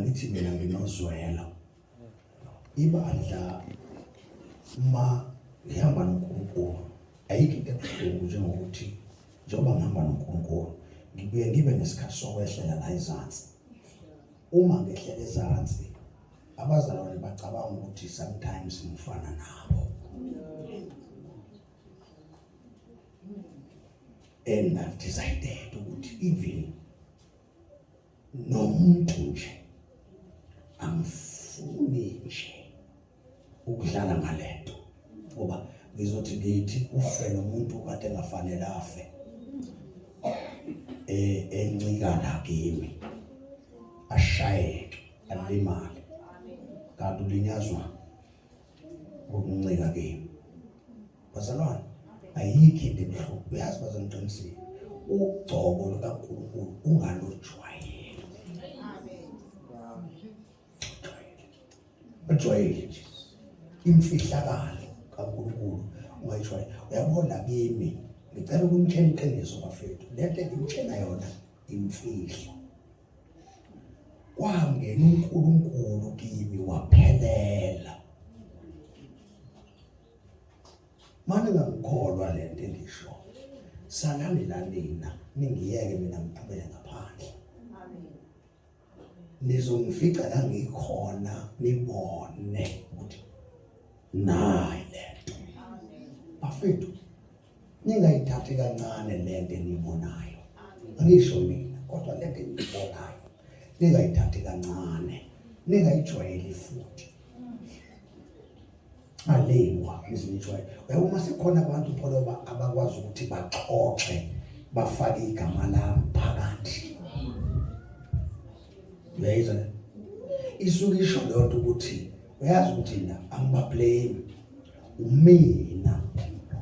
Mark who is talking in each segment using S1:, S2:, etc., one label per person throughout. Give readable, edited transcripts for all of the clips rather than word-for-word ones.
S1: angithi mina nginozwelo ibandla ma ihamba noNkulunkulu ayikho into ebuhlungu njengokuthi njengoba ngihamba noNkulunkulu ngibuye ngibe nesikhathi sokwehlela la ezansi. Uma ngehlela ezansi abazalwane bacabanga ukuthi sometimes ngifana nabo, and I've decided ukuthi even nomuntu nje angifuni nje ukudlala ngalento ngoba ngizothi ngithi ufe nomuntu kade engafanele afe encika la kimi ashayeke alimale kanti ulinyazwa ukuncika kimi. Bazalwane ayikho into ebuhlungu, uyazi bazangiqinisile ugcobo lukaNkulunkulu ungalojwayeli. Ujwayele nje imfihlakalo kaNkulunkulu ungayijwayeli. Uyabona kimi ngicela ukunitshela iqiniso bafethu, lento engitshela yona imfihlo. Kwangena uNkulunkulu kimi waphelela. Manje ngangikholwa lento engisho. Salani la nina ningiyeke mina ngiphumele ngaphandle. Nizongifica la ngikhona nibone ukuthi nayi lento. Bafethu ningayithathi kancane lento enibonayo. Angisho mina kodwa lento enibonayo ningayithathi kancane, ningayijwayeli futhi. Alewa izijwayele. Uma sikhona abantu pholoba abakwazi ukuthi baxoxe bafake igama lami phakathi. Uyayizwa? Isuke isho lonto ukuthi uyazi ukuthi na angibablame, umina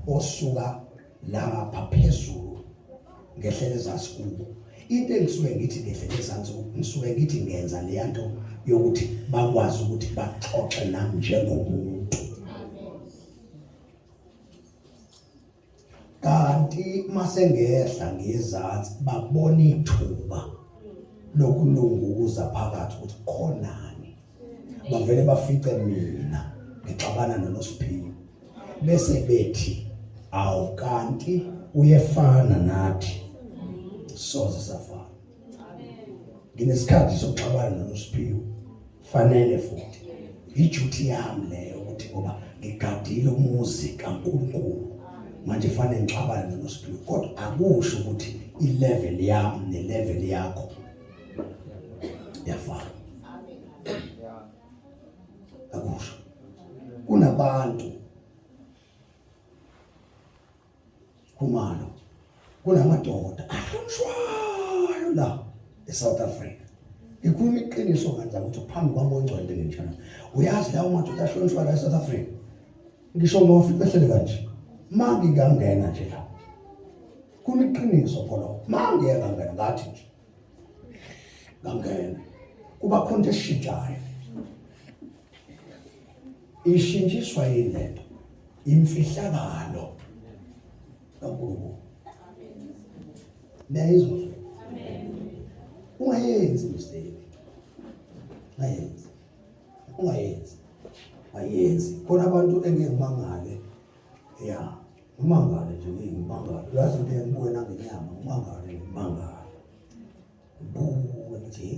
S1: osuka la ngapha phezulu ngehlela ezansi kubo. Into engisuke ngithi ngehlela ezansi ngisuke ngithi ngenza le nto yokuthi bakwazi ukuthi baxoxe nami njengomuntu. Kanti mase ngehla ngezansi babona ithuba lokulunguza phakathi ukuthi khonani. Bavele bafice mina ngixabana noNosiphiwe bese bethi awu kanti uyefana nathi soze safana. Nginesikhathi sokuxabana noNosiphiwe fanele futhi iduty yami leyo ukuthi ngoba ngigadile umuzi kaNkulunkulu manje fanele ngixabane noNosiphiwe, kodwa akusho ukuthi ilevel yami nelevel yakho yafana. Akusho. Kunabantu kumalo kunamadoda ahlonishwayo la eSouth Africa. Ikhuluma iqiniso kanjani ukuthi phambi kwami ongcwele ngenjana. Uyazi lawo madoda ahlonishwayo la eSouth Africa. Ngisho ngofika behlele kanje. Mangi ngangena nje la. Kuneqiniso pholo. Mangi ngangena ngathi nje. Ngangena. Kuba khona esishintshayo. Ishintshiswa yilento. Imfihlakalo kaNkulunkulu. Niyayizwa? Amen. Ungayenzi mistake. Ungayenzi. Ayenzi. Khona abantu engengimangale. Ya, umangale nje ngimangale. Uyazi into engibuye nangenyama, umangale ngimangale. Buwe nje.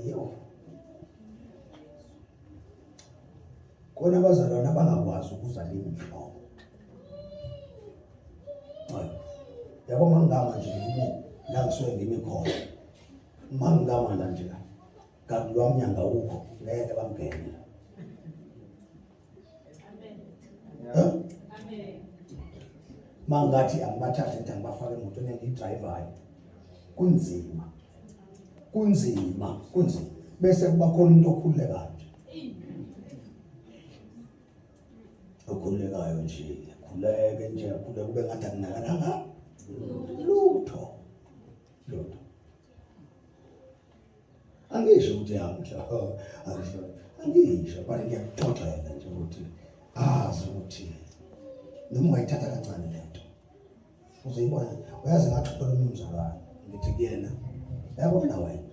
S1: Yo. Khona abazalwane abangakwazi ukuzala imihlobo. Yabo mangama nje ngimi la ngisuke ngimi khona. Mangama la nje la. Kanti lwamnyanga ukho ngeke bangene. Amen. Mangathi angibathathe ukuthi angibafake emotweni engiyidrivayo. Kunzima. Bese kuba khona umuntu okhulekayo nje. Okhulekayo nje, khuleke nje, khuleke kube ngathi akunakananga. Lutho. Angisho ukuthi angisho, kodwa ngiyakuxoxela nje ukuthi azi ukuthi noma ungayithatha kancane lento uzoyibona. Uyazi ngathi khona umzalwane ngithi kuyena yabona wena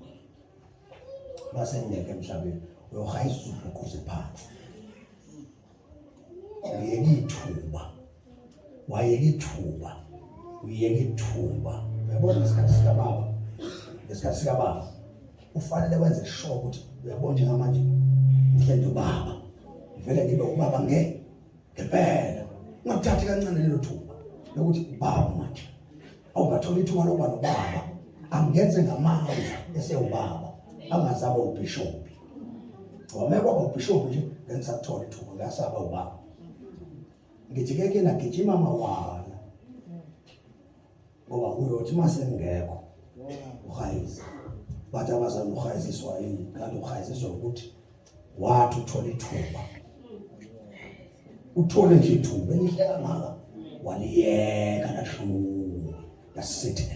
S1: basengeke emhlabeni uyohayisa ubhukuze phansi uyeke ithuba wayeke ithuba uyeke ithuba uyabona isikhathi sikababa lesikhathi sikababa ufanele wenze sure ukuthi uyabona njengamanje ngifende ubaba vele ngibe ubaba ngempela ungakuthathi kancane lelo thuba lokuthi ubaba manje awungathola ithuba lokuba nobaba angenze ngamandla esewubaba angazaba ubishop ngoba kwaba ubishop nje ngisakuthola ithuba ngasaba ubaba ngithi keke nagijima amawala ngoba uyothi mase ngekho uhayisa bathi abazali uhayisiswa yini kanti uhayisiswa ukuthi wathi uthola ithuba uthole nje ithuba elihleka ngaka waliyeka lashu yasithi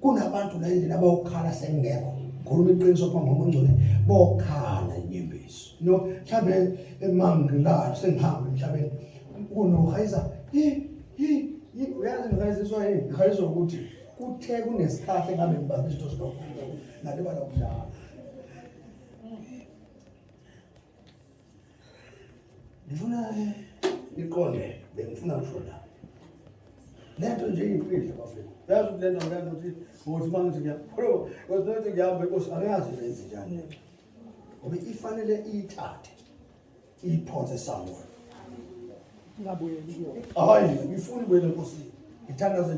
S1: kunabantu la endlela bayokhala sengekho khuluma iqiniso phambi kwamangcwele bokhala inyembezi no mhlambe emangilala sengihamba emhlabeni kunohayisa uyazi ngihayisiswa yini ngihayiswa ukuthi kuthe kunesikhathi engabe ngibambe izinto zikaNkulunkulu nale bala ukudlala ngifuna iqonde bengifuna kusho la lento nje imfihlo bafethu yazi ukuthi lento ngeke ukuthi ngothi manje ngiyapho ngothi ngiyahamba inkosi angazi lenze njani ngoba ifanele ithathe iphonse somewhere
S2: ngabuye liyo
S1: hayi ngifuni kwele nkosi ithandaze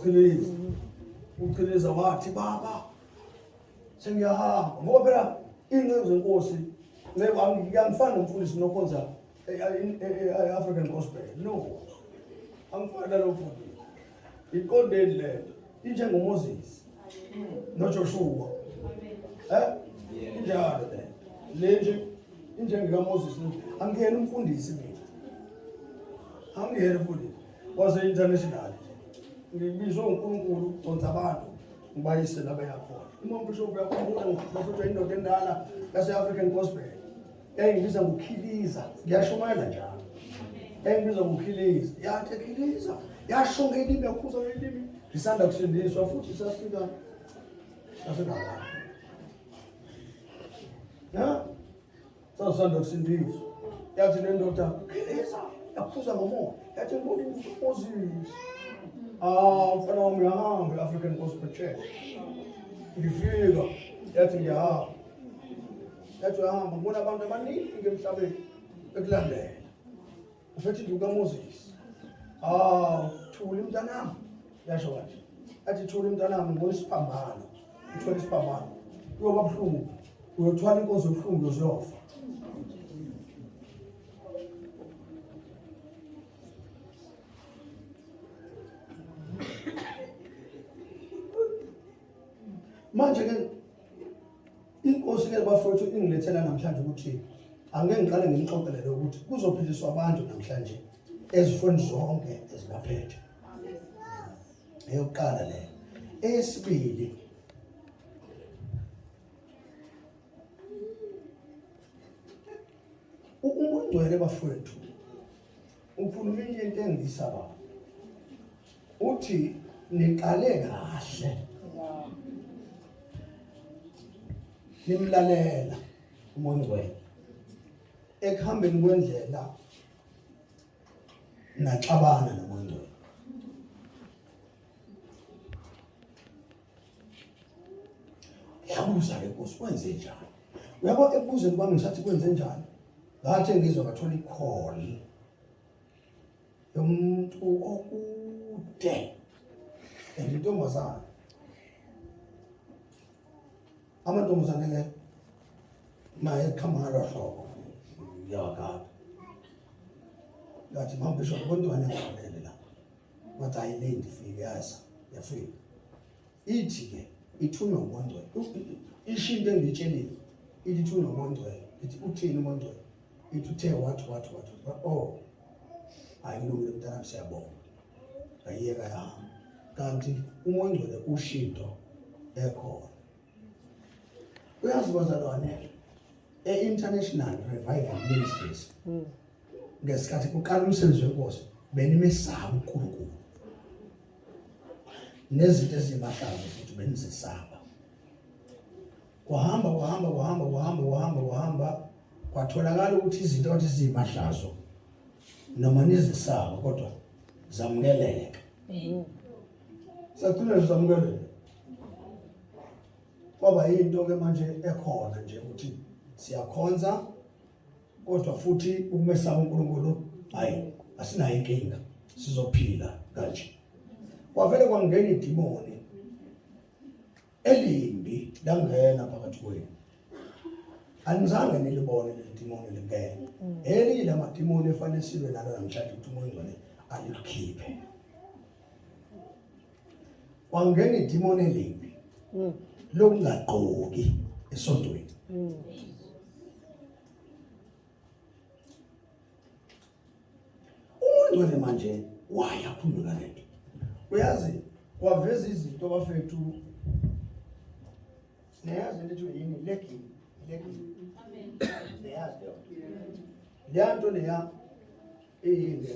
S1: Chiliza uChiliza wathi baba sengiyahamba ngoba phela ingcezo zenkosi ngiyangifana nomfundisi nokhonza African gospel no angifana nalo mfundisi iqondeni lento injengoMoses noJoshua injalo lenje injengekaMoses angiyena umfundisi mina angiyena umfundisi wase international ngibizwe uNkulunkulu uconsa abantu ngibayise la beyakhona uMbishop yakhumbula ngifutha indoda endala yase-African gospel engibiza ngoChiliza ngiyashumayela njalo engibiza ngoChiliza yathi Chiliza yasho ngelimi yakhuza ngelimi ngisanda kusindiswa futhi sasika sasanda kusindiswa yathi le ndoda Chiliza yakhuza ngomoya yathi Moses mfana wami uyahamba e-African Gospel Church ngifika yathi ngiyahamba yathi uyahamba ngibona abantu abaningi emhlabeni bekulandela uphethe induku kaMoses thula mntanami yasho kanje athi thula mntanami ngibona isiphambano ngithola isiphambano kuyoba buhlungu uyothwala inkosi obuhlungu uyofa manje ke inkosi ke bafowethu ingilethela namhlanje ukuthi angeke ngiqale ngimxoxelele ukuthi kuzophiliswa abantu namhlanje ezifoni zonke ezingaphethe eyokuqala le esibili umungcwele bafowethu ukhuluma into engiyisaba uthi niqale kahle nimlalela umungcwele ekuhambeni kwendlela naxabana nomungcwele yabuza ke Nkosi kwenze njani uyabo ekubuzeni kwami ngisathi kwenze njani ngathi ngizwa ngathola icall yomuntu okude entombazana amantombazane ke maye khamala hlobo yakade ngathi mambisho kontwana ngabele la wathi ayilindi fike yafika ithi ke ithunywa ngomngcwele ishinto engitshelile ithi ithunywa ngomngcwele ithi uthini umngcwele ithi uthe what oh ayilungile mntana siyabonga ayiyeka yahamba kanti umngcwele ushinto ekhona uyazi bazalwane e-International Revival Ministries ngesikhathi kuqala umsebenzi wenkosi benimesaba uNkulunkulu nezinto ezimahlazo futhi benizisaba. Wahamba kwatholakala ukuthi izinto athi zimahlazo noma nizisaba kodwa zamukeleka. Sathule zamukeleka. Kwaba into ke manje ekhona nje ukuthi siyakhonza kodwa futhi ukumesaba uNkulunkulu hayi asinayo inkinga sizophila kanje. Kwavele kwangena idimoni elimbi langena phakathi kwenu. Anizange nilibone le demoni lingena. Elinye lamadimoni efanele silwe nalo namhlanje ukuthi uMngcwele alikhiphe. Kwangena idimoni elimbi lokungaqoki esontweni. uMngcwele manje wayakhuluma lento. Uyazi kwaveza izinto bafethu. Neyazi into yini leki. Neyazi. Leyanto leya
S2: Hlonipha.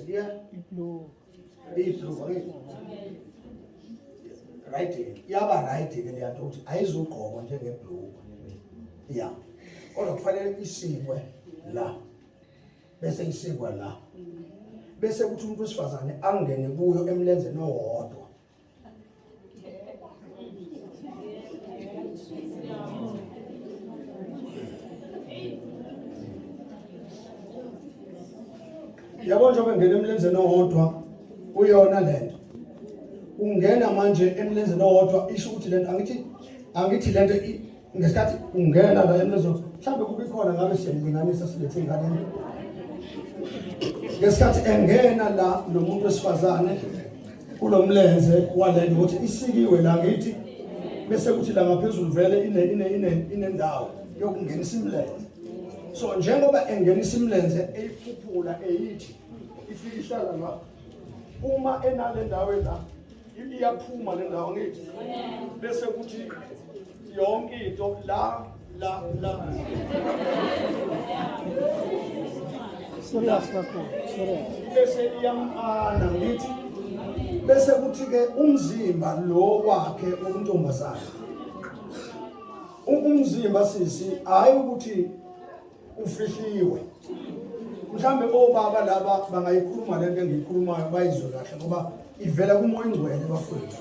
S1: right yaba right ke leyanto ukuthi ayizugqokwa njengeblue. Yeah. Kodwa kufanele isikwe la. Bese isikwa la. Bese kuthi umuntu wesifazane angene kuyo emlenzeni owodwa. Yabo njengoba ngene emlenzeni owodwa uyona lento. Ungena manje emlenzeni owodwa isho ukuthi lento angithi lento ngesikhathi ungena la emlenzeni mhlawumbe kube khona ngabe siyalinganisa silethe ingane. Ngesikhathi engena la nomuntu wesifazane kulomlenze walento ukuthi isikiwe la ngithi bese kuthi la ngaphezulu vele inendawo yokungenisa imlenze. So njengoba engenisa imlenze eyiphuphula eyithi ifika ihlala la uma enale ndawo la iyaphuma le ndawo ngithi bese kuthi yonke into la bese iyamana ngithi bese kuthi ke umzimba lo wakhe wontombazana umzimba sisi hayi ukuthi ufihliwe. Mhlambe obaba laba bangayikhuluma lento engiyikhulumayo bayizwe kahle ngoba ivela kuMoya Ngcwele bafowethu.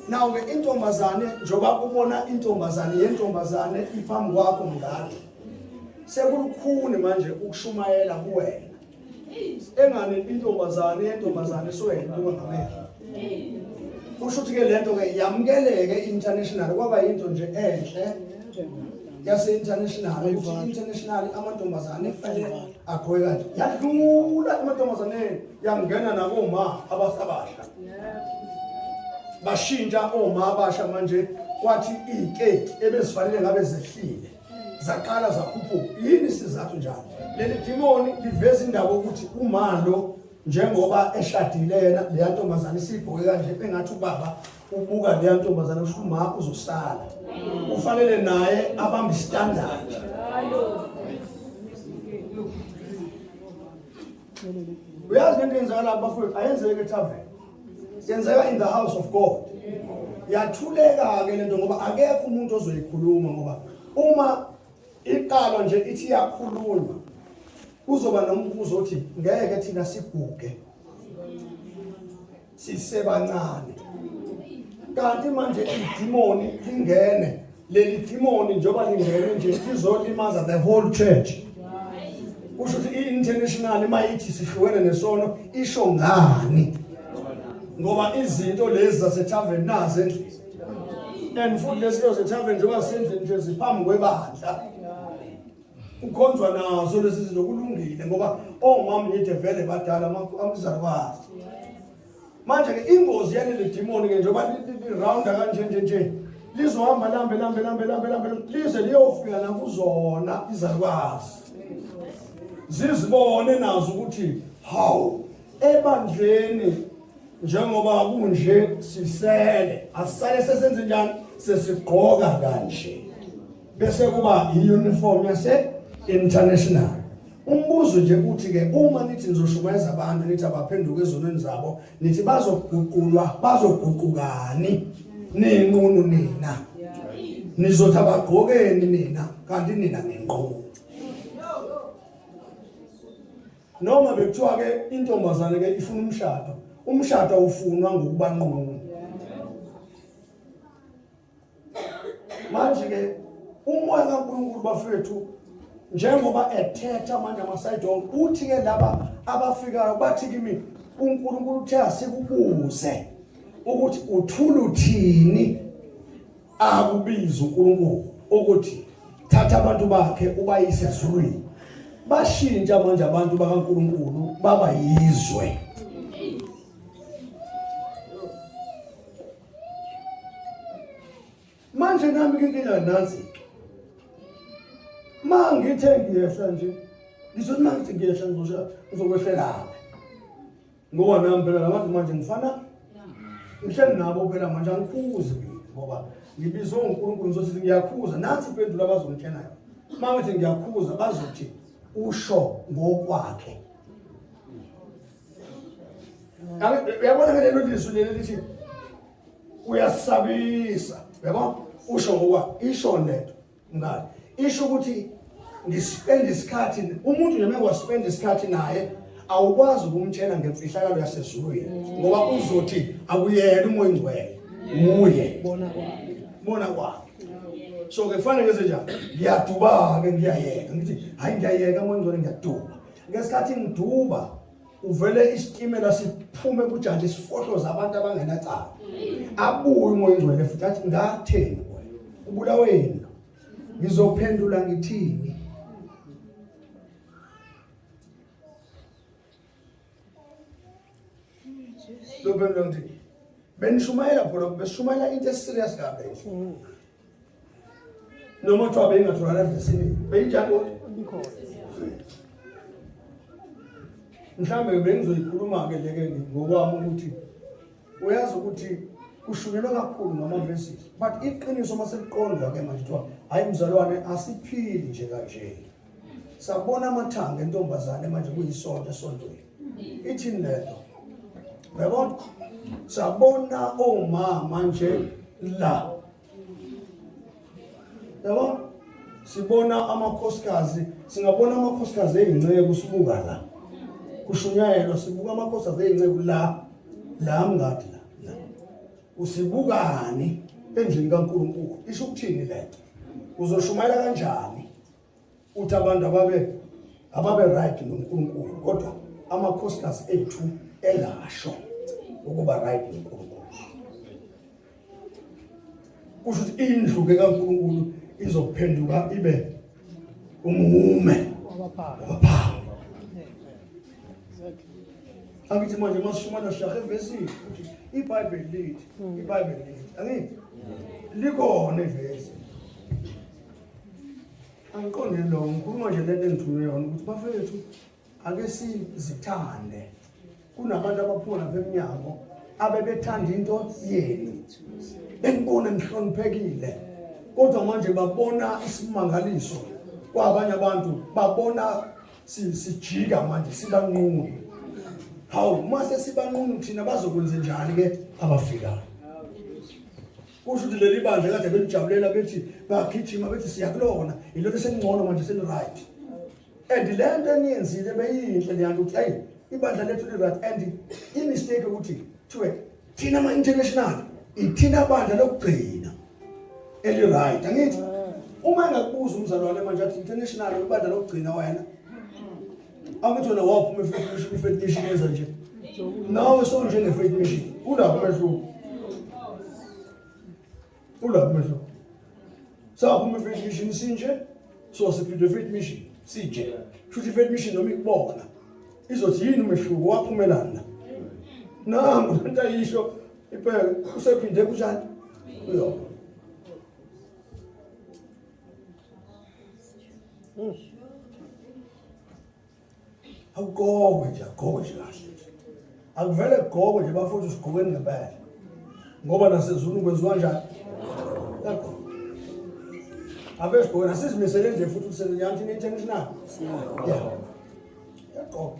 S1: Nawo ke intombazane njoba ubona intombazane yentombazane iphambi kwakho mngane. Sekulukhuni manje ukushumayela kuwena. Engane intombazane yentombazane soyena ngoba kusho ukuthi ke lento ke yamukeleke international kwaba into nje enhle. Yase international ukuthi international amantombazane fanele agqoke kanje. Yadlula amantombazane yangena naboma abasabasha. Bashintsha oma abasha manje kwathi iketi ebezifanele ngabe zehlile. Zaqala zakhuphuka. Yini sizathu njalo? Leli demoni liveza indaba ukuthi umalo njengoba eshadile yena le ntombazane sibhoke kanje engathi ubaba ubuka le ntombazane ukuthi uma uzosala ufanele naye abambe standard. Uyazi into enzakala lapha bafowethu ayenzeke eTavern. Yenzeka in the house of God. Yathuleka ke lento ngoba akekho umuntu ozoyikhuluma ngoba uma iqala nje ithi yakhuluma kuzoba nombuzo othi ngeke thina siguge sisebancane. Kanti manje idemoni lingene leli demoni njoba lingene nje lizolimaza the whole church. Kusho ukuthi i-international mayithi sihlukene nesono isho ngani ngoba izinto lezi zaseTavern nazo endlini and futhi lezi zaseTavern njoba sendlini nje ziphambi kwebandla ukhonzwa nazo lezi zinto kulungile ngoba omama nithe vele badala amzalwazi. Manje ke ingozi yaleli demoni ke njoba lirounda kanje nje lizohamba lambe lize liyofika la kuzona izalwazi. Zizibone nazo ukuthi hawu ebandleni njengoba kunje sisele asale sesenze njani sesigqoka kanje bese kuba iuniform yase international Umbuzo nje uthi ke uma nithi nizoshumayeza abantu nithi abaphenduke ezonweni zabo nithi bazoguqukani nenqunu nina nizothi abagqokeni nina kanti nina nenqunu noma bekuthiwa ke intombazane ke ifuna umshado ufunwa ngokuba nqunu manje ke umoya kaNkulunkulu bafethu njengoba ethetha manje amasayidong uthi ke laba abafikayo bathi kimi uNkulunkulu uthe asikubuze ukuthi uthula uthini akubiza uNkulunkulu ukuthi thatha abantu bakhe ubayise ezulwini bashintsha manje abantu bakaNkulunkulu baba yizwe manje nami inkinga nansi mangithe ngiyehla nje ngizothi mangithi ngiyehla ngizokwehlela ngoba nami phela labantu manje ngifana ngihleli nabo phela manje angikhuzi ngoba ngibizwe uNkulunkulu ngizothi ngiyakhuza nathi impendulo abazongitshena yona mangithi ngiyakhuza bazothi usho ngokwakhe uyabona ke lelo lizwi leli lithi uyasabisa yabo usho ngokwakhe isho lento ngani isho ukuthi ngispend isikhathi umuntu noma waspend isikhathi naye awukwazi ukumtshela ngemfihlakalo yasezulwini ngoba uzothi akuyena umoya ingcwele uye bona kwakhe so ke kufanele ngenze njani ngiyaduba ke ngiyayeka ngithi hayi ngiyayeka umoya ingcwele ngiyaduba ngesikhathi ngiduba uvele isitimela siphume kujantshi sifohloza abantu abangenacala abuye umoya ingcwele futhi athi ngatheni wena ubulaweni ngizophendula ngithini lobelo ngithi benishumayela phela beshumayela into eserious kabe noma kuthiwa bengathola evesini beyinjani mhlambe bengizoyikhuluma ke leke ngokwami ukuthi uyazi ukuthi kushunyelwa kakhulu ngama-verses but iqiniso maseliqondwa ke manje kuthiwa hayi mzalwane asiphili nje kanje sabona amathanga entombazane manje kuyisonto esontweni ithini lento uyabona sabona omama nje la yabo sibona amakhosikazi singabona amakhosikazi ezinceke sibuka la kushunyayelwa sibuka amakhosikazi ezinceke la mngadi la usibukani endlini kaNkulunkulu isho ukuthini lento uzoshumayela kanjani uthi abantu ababe right noNkulunkulu kodwa amakhosikazi ethu engasho ukuba right noNkulunkulu kusho ukuthi indlu ke kaNkulunkulu izophenduka ibe umume wabaphangi angithi manje masishumana shahe evesini ukuthi iBhayibheli lithi angithi likhona ivesi angiqonde lo ngikhuluma nje lento engithunywe yona ukuthi bafethu ake sizithande kunabantu abaphuma lapha eminyango abebethanda into yenu benibona nihloniphekile kodwa manje babona isimangaliso kwabanye abantu babona sijika manje sibanqunu hawu mase sibanqunu thina bazokwenza njani ke abafikayo kusho ukuthi leli bandla kade belijabulela bethi bagijima bethi siyakulona yilokho sengcono manje seni right and lento eniyenzile beyinhle leyanto ukuthi hey ibandla lethu li right and imistake ukuthi thiwe thina ama international ithina bandla lokugcina eli right angithi uma engakubuza umzalwane manje athi international ibandla lokugcina wena angithi wena waphuma ifaith mission eza nje nawe so njenge faith mission ulapho mehluko saphuma ifaith mission sinje so siphinde faith mission sije futhi faith mission noma ikubona izothi yini umehluko waphumelana nangu lento ayisho iphela usephinde kunjani uyo awugqokwe nje kahle akuvele kugqokwe nje bafuna usigqokeni ngempela ngoba nasezulu kwenziwa njani yakho Ave sibona sizimisele nje futhi ukusebenza international. Yeah. Yaqo.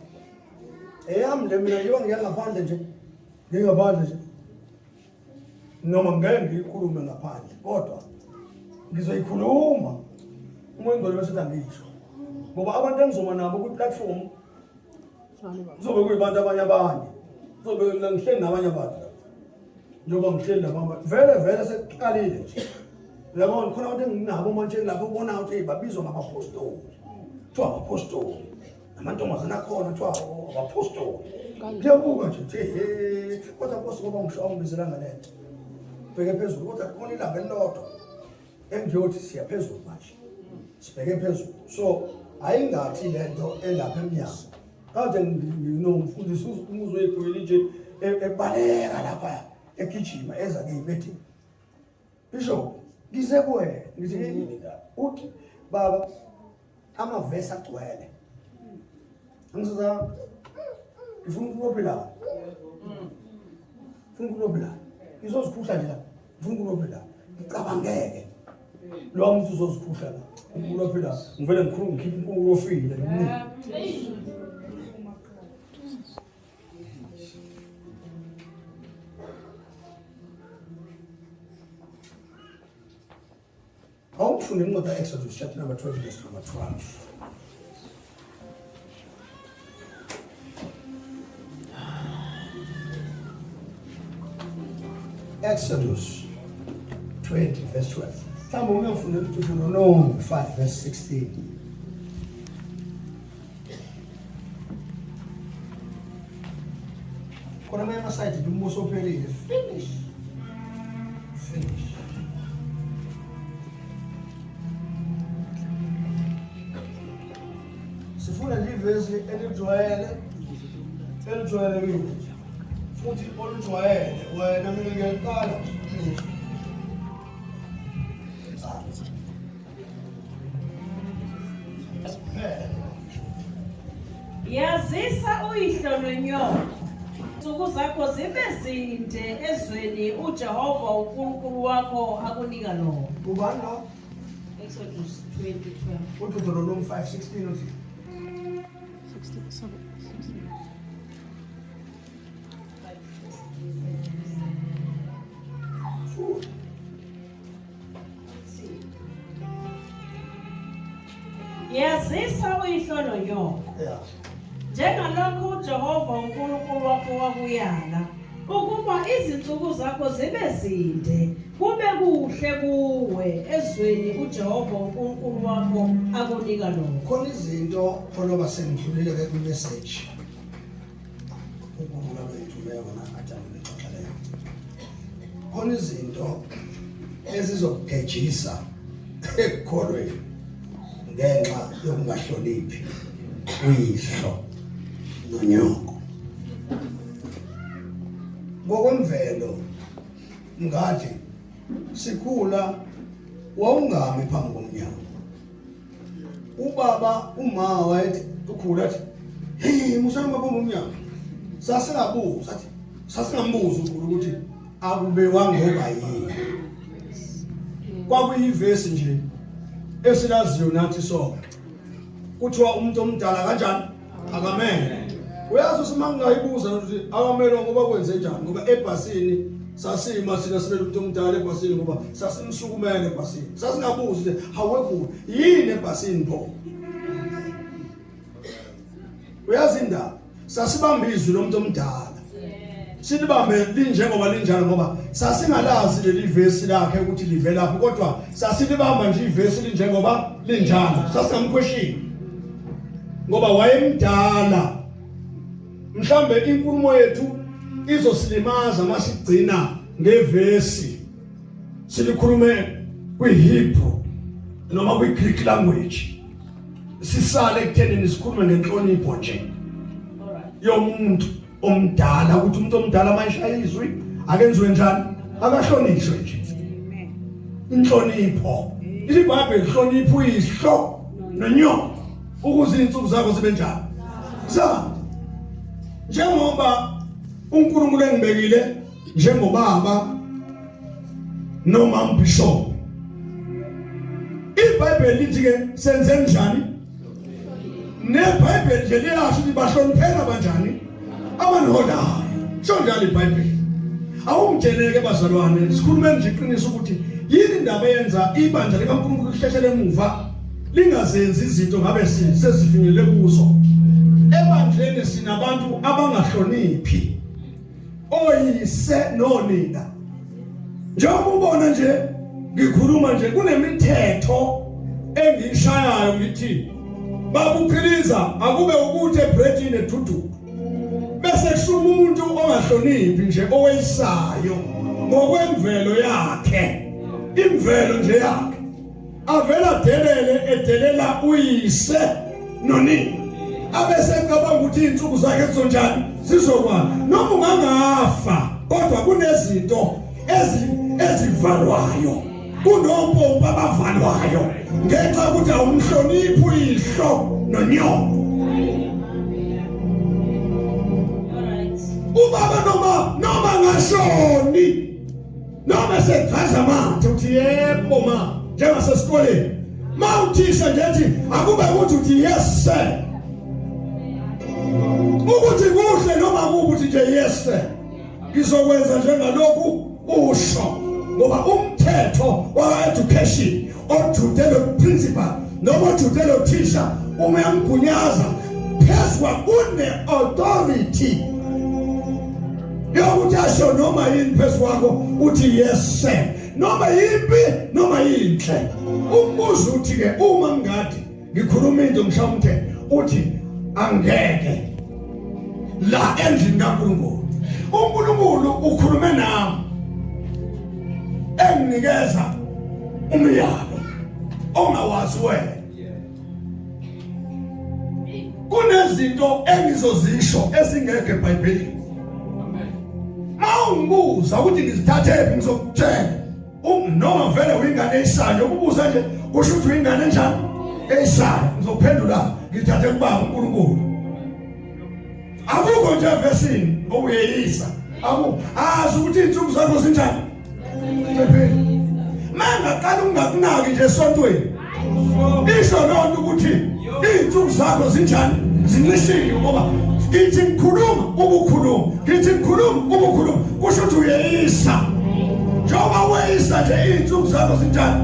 S1: Eyami le mina yiwa ngiyangaphandle nje. Ngingaphandle nje. Noma ngeke ngikhulume ngaphandle kodwa ngizoyikhuluma uma ingcolo bese ngisho. Ngoba abantu engizoma nabo ku platform kuzobe kuyibantu abanye. Kuzobe ngihleli nabanye abantu. Njoba ngihleli nabanye. Vele sekuqalile nje. Uyabona khona abantu enginabo manje lapho ubona ukuthi babizwa ngabapostoli. Kuthiwa abapostoli. Amantombazana akhona kuthiwa abapostoli. Ngiyabuka nje kodwa apostoli ngoba ngisho angibizelanga lento. Bheke phezulu kodwa khona ilanga elilodwa engiyothi siya phezulu manje. Sibheke phezulu. So ayingathi lento elapha emnyango. Kade nginomfundisi umuzwe eGoli nje ebaleka lapha egijima eza ngibethi. Bishop ngize kuwe ngithi yini la uthi baba amavesi agcwele ngizoza ngifuna ukuphila ngizozikhuhla nje la ngifuna ukuphila ngicabangeke lo muntu uzozikhuhla la ukuphila ngivele ngikhuluma ngikhipha inkulumo ofile Hopefully, in the Exodus chapter number 12, verse number 12. Exodus 20, verse 12. Some of you from the Deuteronomy 5, verse 16. When I'm excited, you must operate. Finish. Sifuna nje ivesi elijwayele futhi olujwayele wena mina ngiyaqala
S3: yazisa uYihlo noNyoko insuku zakho zibe zinde ezweni uJehova uNkulunkulu wakho akunika lona.
S1: Ubani lo?
S3: Exodus 20:12.
S1: uDeuteronomy 5:16 uthi
S2: 67.
S3: Yazisa uYihlo noNyoko.
S1: Yeah.
S3: Njengalokho uJehova uNkulunkulu wakho wakuyala ukuba izinsuku zakho zibe zinde kube kuhle kuwe ezweni uJehova uNkulunkulu wakho akunika lona.
S1: Khona izinto khona basengidlulile ke ku-message. Ukubona bethu leyona ajabule xoxa leyo. Khona izinto ezizokugejisa ekukholweni ngenxa yokungahloniphi uYihlo noNyoko. Ngokwemvelo ngathi sikhula wawungami phambi komnyango. Ubaba uma wayethi ukhula athi hey musana baba umnyango. Sasingambuza ukuthi akube wangoba yini. Kwakuyivesi nje esilaziyo nathi sonke. Kuthiwa umuntu omdala kanjani akamele. Uyazi usimangayibuza ukuthi akamele ngoba kwenze njani ngoba ebhasini sasima sina sibele umuntu omdala ebhasini ngoba sasimsukumele ebhasini. Sasingabuza ukuthi hawekho yini ebhasini pho. Uyazi indaba sasibamba izwi lomuntu omdala. Silibambe linjengoba linjalo ngoba sasingalazi leli verse lakhe ukuthi livela lapho kodwa sasilibamba nje ivesi linjengoba linjalo. Sasingamquestion ngoba wayemdala. Mhlambe inkulumo yethu izosilimaza masigcina ngevesi silikhulume kwiHebrew noma kwiGreek language. Sisale ekuthenini sikhulume ngenhlonipho nje yomuntu omdala ukuthi umuntu omdala mayishaya izwi akenziwe njani akahlonishwe nje. Inhlonipho iBhayibheli lihlonipha uYihlo noNyoko ukuze insuku zakho zibe njani. Njengoba uNkulunkulu engibekile njengobaba noma umbishop, iBhayibheli lithi ke senze njani neBhayibheli nje liyasho ukuthi bahloniphela kanjani abanihodayo sho njalo iBhayibheli awumtsheleke bazalwane sikhulume nje iqiniso ukuthi yini indaba yenza ibandla likaNkulunkulu lihleshele emuva lingazenzi izinto ngabe sezifinyele kuzo ebandleni sinabantu abangahloniphi oyise nonina njengoba ubona nje ngikhuluma nje kunemithetho engiyishayayo ngithi babuphiliza akube ukuthi ebreadini edudu bese kushuma umuntu ongahloniphi nje oweyisayo ngokwemvelo yakhe imvelo nje yakhe avela edelela uyise nonina abese cabanga ukuthi insuku zakhe zizonjani zizokwana noma ungangafa kodwa kunezinto ezivalwayo kunompompa abavalwayo ngenxa ukuthi awumhloniphi uYihlo noNyoko ubaba noma ngashoni noma sechaza amathe uthi yebo ma njengasesikoleni mawuthisha nje ethi akube ukuthi uthi yes sir ukuthi kuhle noma ukuthi nje yes sir ngizokwenza njengalokhu usho ngoba umthetho wa-education ojudele principal noma ojudele uthisha uma uyamgunyaza phezwa une-authority yokuthi asho noma yini phezu kwakho uthi yes sir noma yimbi noma yinhle umbuzo uthi-ke uma ngingadi ngikhuluma into mhlawumbe uthi angeke la endlini kaNkulunkulu uNkulunkulu ukhulume nami enginikeza umyalo ongawazi wena kunezinto engizozisho ezingeke eBhayibhelini awungibuza ukuthi ngizithathephi ngizokutshela noma vele uyingane eyisayo ukubuza nje kusho ukuthi uyingane enjani eyisayo ngizophendula ngithathe kubaba uNkulunkulu akukho nje evesini obuyeyisa azi ukuthi insuku zakho zinjani mangaqala ungakunaki nje esontweni isho lonto ukuthi insuku zakho zinjani zinqishile ngoba ngithi ngikhuluma ubukhuluma ngithi ngikhuluma ubukhuluma kusho ukuthi uyeyisa njengoba weyisa nje insuku zakho zinjani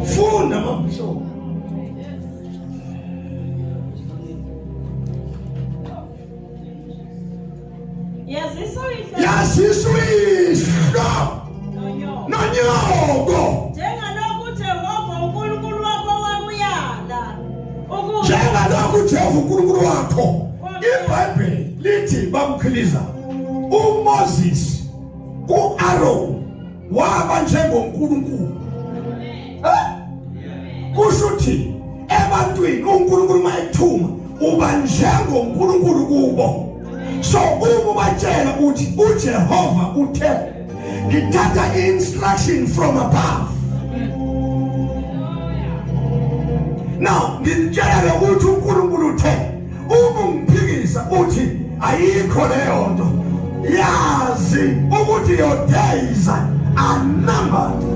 S1: funda mabisho yaziswa uYihlo noNyoko
S3: njengalokhu Jehova uNkulunkulu wakho wakuyala
S1: njengalokhu Jehova uNkulunkulu wakho iBhayibheli lithi babukhiliza uMoses uAaron waba njengoNkulunkulu kusho ukuthi ebantwini uNkulunkulu mayethuma uba njengoNkulunkulu kubo so uma batshela ukuthi uJehova uthe ngithatha instruction from above now ngitshela ukuthi uNkulunkulu uthe uma ungiphikisa uthi ayikho leyo nto yazi ukuthi your days are numbered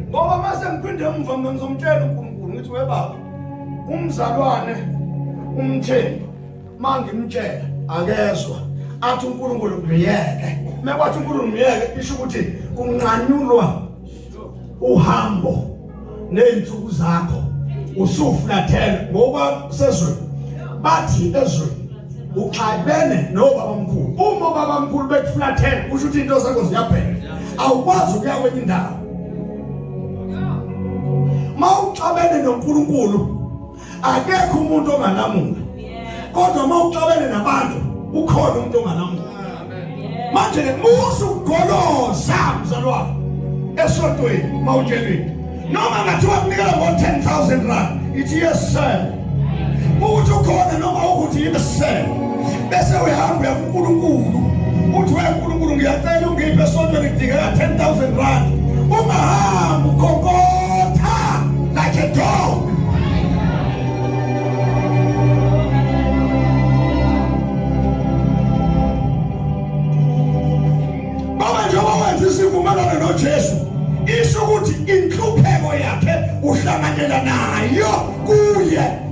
S1: ngoba mase ngiphinde emva ngizomtshela uNkulunkulu ngithi webaba umzalwane umtheni mangimtshela akezwa athi uNkulunkulu ngiyeke mekwathi uNkulunkulu ngiyeke isho ukuthi unqanyulwa uhambo nezinsuku zakho usuflathela ngoba sezweni bathi ezweni uxabene nobabamkhulu uma babamkhulu bekuflathela kusho ukuthi into zakho ziyaphela awukwazi ukuya kwenye indawo mawuxabene noNkulunkulu akekho umuntu ongalamuka kodwa mawuxabene nabantu ukhona umuntu ongalamuka manje musugoloza mzalwane esontweni mawutshelile noma ngathiwa kunikela ngo-10,000 rand ithi yes sir uthi ukhona noma ukuthi yes sir bese uyahamba uya kuNkulunkulu uthi we Nkulunkulu ngiyacela ungiphe esontweni kudingeka 10,000 rand ungahamba ukhonkotha like a dog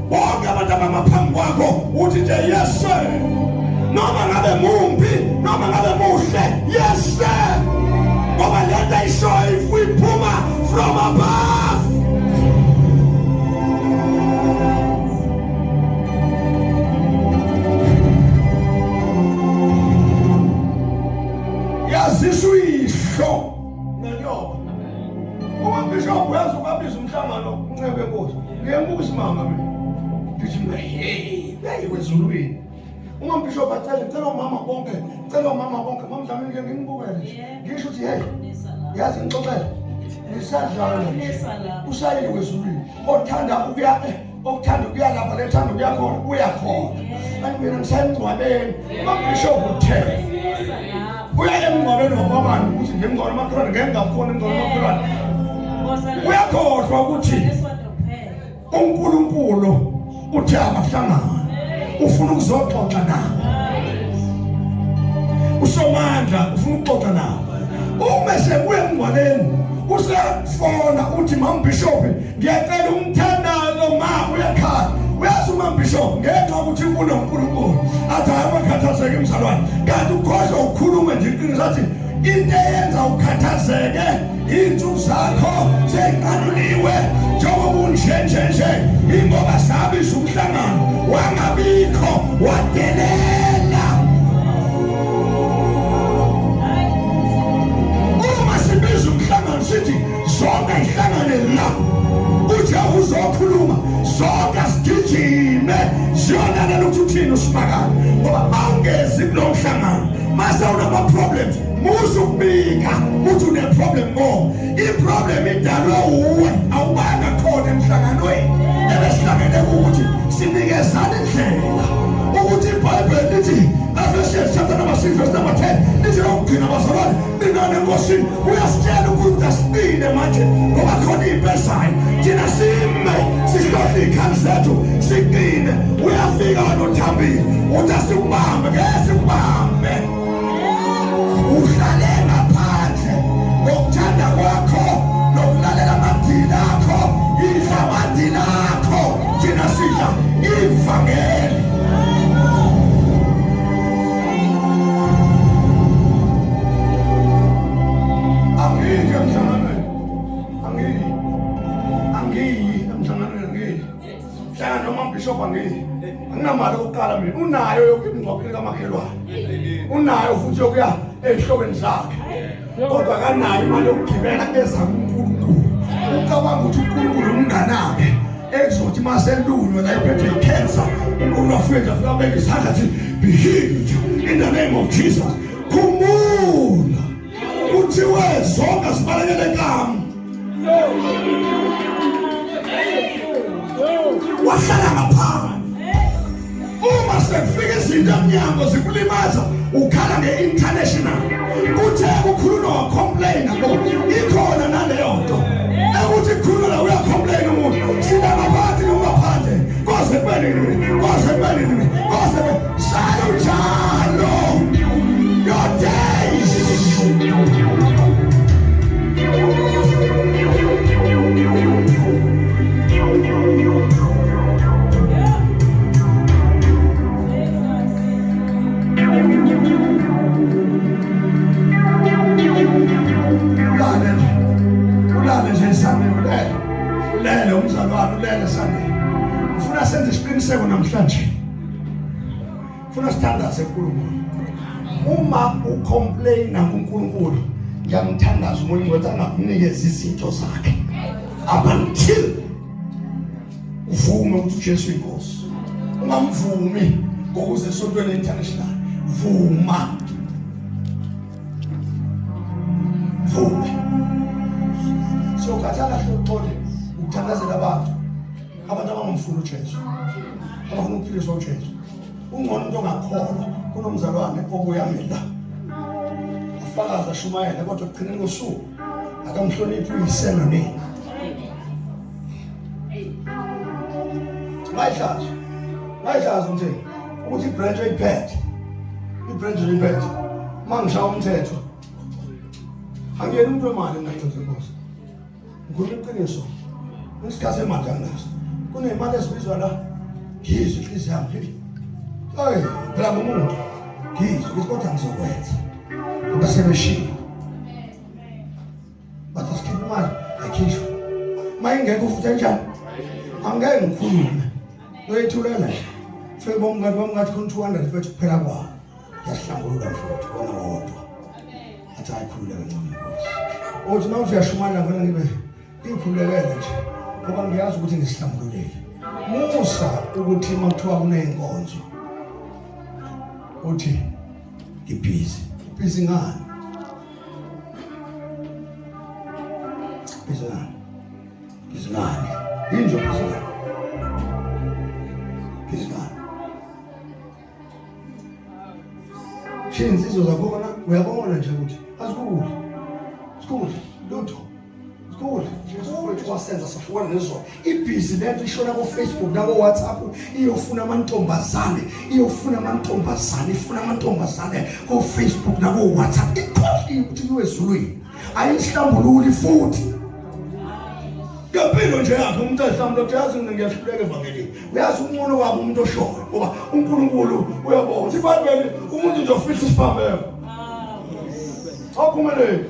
S1: bonke abantu abamaphambi kwakho uthi nje yes sir. Noma ngabe mumbi, noma ngabe muhle, yes sir. Ngoba lento ayishoyo if we phuma from above. Yazisa uYihlo noNyoko. Uma bishop uyazi ukabiza umhlangano uncebe enkosi. Ngembuka isimanga mina. Ngithi hey wezulwini. Uma bishop acela umama bonke, mama Dlamini ke ngimubukele. Ngisho ukuthi hey yazi ngixoxela. Nisadlala nje. Ushayile wezulwini. Okuthanda ukuya lapha lethanda ukuya khona uyakhona. Kanti mina ngisayingcwabeni. Uma bishop uthe uya emngcwabeni wabani ukuthi ngemngcwabo makholwane ngengakhona emngcwabo makholwane. Uyakhohlwa ukuthi uNkulunkulu uthe abahlangana ufuna ukuzoxoxa nabo. Usomandla ufuna ukuxoxa nabo. Uma sebuya emngcwabeni usefona uthi Mama Bishop ngiyacela umthandazo ma uyakhala. Uyazi uMama Bishop ngenxa ukuthi uNkulunkulu athi abakhathazeke emzalwane kanti ukhoza ukukhuluma nje iqiniso athi into eyenza ukhathazeke insuku zakho seqanuliwe njengoba unjenjenje ingoba sabisa umhlangano wangabikho wadelela. Uma sibiza umhlangano sithi zonke ihlangane la uthi uzokhuluma zonke sigijime siyonana ukuthi uthini usimakala ngoba awungezi kulo mhlangano mase unama problems musu kubika uthi une problem mo i-problem idalwe uwe awubanga khona emhlanganweni ebesihlangene ukuthi sinikezana indlela ukuthi iBhayibheli lithi Ephesians chapter number 6 verse number 10 lithi lokugcina bazalwane ninane enkosini uyasitshela ukuthi asibine manje ngoba khona ibesayo thina sime sihlohla ikhanda zethu siqine uyafika nothambile uthi asikubambe ngesikubambe uhlale ngaphandle ngokuthanda kwakho nokulalela amadini akho idla amadini akho thina sidla ivangeli. Bishop anginamali yokuqala mina unayo yokumngcwabela kamakhelwane unayo futhi yokuya ehlobeni zakhe kodwa akanayo imali yokugibela eza kuNkulunkulu. Ucabanga ukuthi uNkulunkulu umnganakhe ezothi maselunywa la iphethwe icancer uNkulunkulu afike nje afika abeke isandla athi be healed in the name of Jesus. Khumula kuthiwe zonke zibalekele kami wahlala ngaphandle. Uma sekufika izinto emnyango zikulimaza ukhala nge-international kuthe kukhulunywa wacomplaina ngoba ikhona naleyo nto ekuthi kukhulunywa uyacomplaina umuntu sina ngaphansi nongaphandle koze kube nini koze salo njalo your days. Ulale nje sami ulele umzalwane ulele sami. Ufuna senze isiqiniseko namhlanje. Ufuna sithandaze uNkulunkulu. Uma ucomplaina kuNkulunkulu ngiyamthandaza umuntu ngoba angakunikeza izinto zakhe. Until uvume ukuthi uJesu inkosi. Ungamvumi ngokuze esontweni international. Vuma. So kathala hloxole ukuthandazela abantu abangamfuni uJesu. Abafuna ukuphilisa uJesu. Ungcono into ongakholwa kunomzalwane obuya mina. Afakaza shumayela kodwa ugcineni kosuku akamhloniphi uyisena nini. Mayhlazo nje ukuthi ibranch ayiphethe. Mangishaya umthetho. Angiyena umuntu wemali ngicela inkosi. Ngikuliqiniso. Ngisikhathi emadla naso. Kunemali esibizwa la ngizwe inhliziyo yami phela hayi phela ngomuntu ngizwe ukuthi kodwa ngizokwenza ngoba sebeshilo bathi sikhipha imali akhishwe mayingekho futhi kanjani angeke ngikhulume uyethula nje fike bomngadi wami ngathi khona 200 futhi kuphela kwawo yahlangulula futhi kona wodwa athi ayikhululeke ngcono inkosi uthi mawuthi uyashumana ngifuna ngibe ngikhululekele nje ngoba ngiyazi ukuthi ngisihlambululeke musa ukuthi makuthiwa kuneyinkonzo uthi ngibhizi ngani Bizingani. Injo bizingani. Insizwa zakhona uyabona nje ukuthi asikudla. Sikudla lutho. Sikudla. Sifuna wasenza sahlukana nezona. Ibhizi lento ishona ku Facebook na ku WhatsApp iyofuna amantombazane, ifuna amantombazane ku Facebook na ku WhatsApp. Ikholi ukuthi kuwezulwini. Ayihlambululi futhi. Ngempilo nje yakho umuntu ahlambula uyazi mina ngiyahluleka evangelini. Uyazi umuntu wabo umuntu oshoyo ngoba uNkulunkulu uyabona ukuthi iBhayibheli umuntu nje ofisa isiphambeko. Akumele.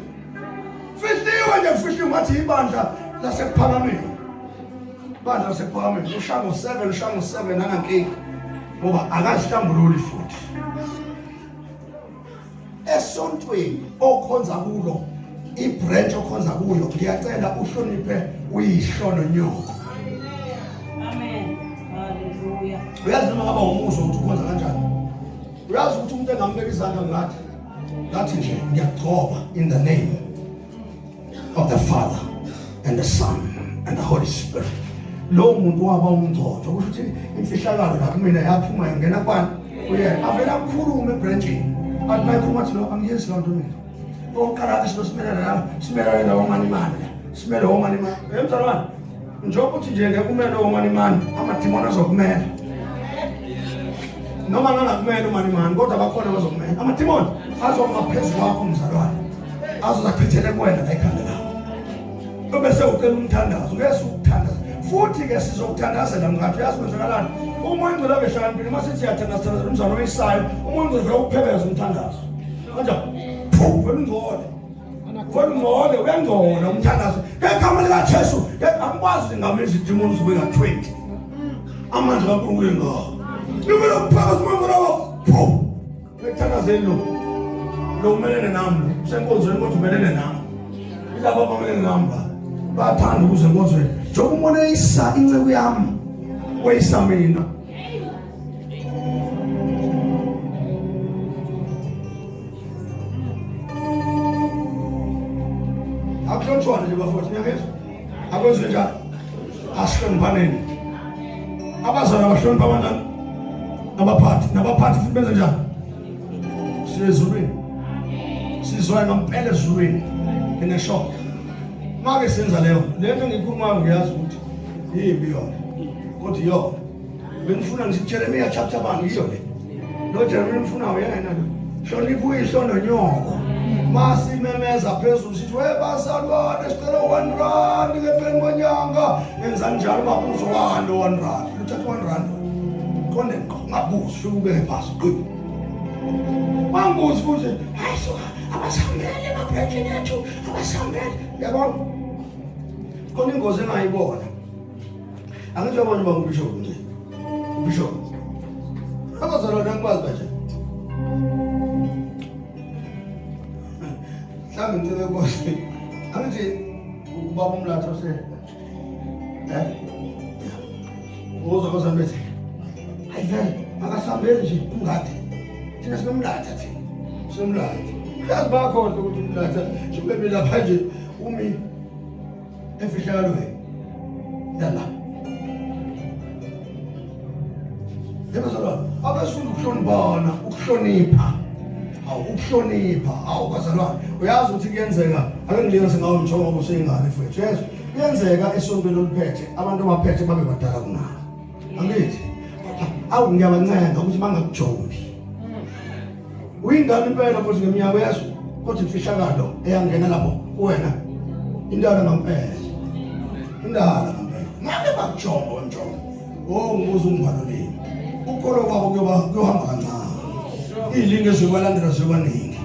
S1: Fihliwe nje fihliwe ngathi ibandla lasekuphakameni. Ibandla lasekuphakameni ushango 7 nanankinga ngoba akazihlambululi futhi. Esontweni okhonza kulo ibranch okhonza kuyo ngiyacela uhloniphe uYihlo noNyoko.
S3: Amen. Hallelujah.
S1: Uyazi noma ngaba umuzwa ukuthi ukhonza kanjani? Uyazi ukuthi umuntu engambeka izandla ngathi nje ngiyagcoba in the name of the Father and the Son and the Holy Spirit. Lo muntu waba umntotho kusho ukuthi imfihlakalo la kumina yaphuma ngena kwani uyena avela kukhuluma ebranchini athi mayikhuluma athi lo angiyezi lonto mina oqala isilo simela la omanimani simela omanimani emzalwane njengoba uthi nje ngekumela omanimani amadimoni azokumela noma nanakumela omanimani kodwa bakhona bazokumela amadimoni azomaphezulu wakho mzalwane azozakhethele kuwena la ekhanda lakho bese ucela umthandazo ngeke ukuthandaza futhi ke sizokuthandazela ngathi uyasibenzakalana uma ingcela behlambile mase siyathandaza umzalwane oyisayo uma ingcela ukuphebeza umthandazo kanjani Ngone uyangona umthandazo ngegama lika Jesu angikwazi ngamezi idemons kubeka 20 amandla kaNkulunkulu ngawo nibele ukuphakaza umuntu lawo ngithandazeni lo umelene nami usenkonzweni kodwa umelene nami ilabo abamelene nami bathanda ukuze enkonzweni njengoba umbone isa inceke yami weyisa mina Aklonjwana nje bafowethu nyakezwa akwenze njalo asihloniphaneni abazali abahlonipha abantwana nabaphathi futhi benze njalo siyezulwini sizwayo ngampela ezulwini eneshock make senza leyo lento ngikhulumayo ngiyazi ukuthi yimbi yona kodwa yona bengifuna ngithi Jeremiah chapter 1 iyo le lo Jeremiah ngifuna uyena lo Hlonipha uYihlo noNyoko masimemeza phezulu sithi webazalwane sicela 1 rand ngempeni kwenyanga ngenzani njalo babuzo walo 1 rand uthatha 1 rand konde ngabuzi fika ubeke phasi qini manguzi futhi hayiso abasambele mabhekeni yethu abasambele yabona khona ingozi engayibona angithi abanye bangubishop nje ubishop abazalwane ngikwazi baje ngicela ukuthi angithi ubaba umlatho se uzokoza mbethi hayi vele akasambeli nje ungade thina sinomlatha thina sinomlatha yazi bakhohle ukuthi umlatha sibe lapha nje umi efihlakalweni yala yabazalwane abasunda ukuhlonipha ukuhlonipha bazalwane uyazi ukuthi kuyenzeka ake ngilingise ngawo njengoba ngoba useyingane mfethu yezo kuyenzeka esontweni oluphethe abantu abaphethe babe badala kunawo angithi ngiyabancenga ukuthi bangakujombi uyingane impela futhi ngeminyaka yezo kodwa imfihlakalo eyangena lapho kuwena indala ngampela indala ngampela make bakujomba wemjomba Oh ngibuza umhaloleni. Ukolo kwabo kuyohamba kancane. Ilinge zobalandela zobaningi.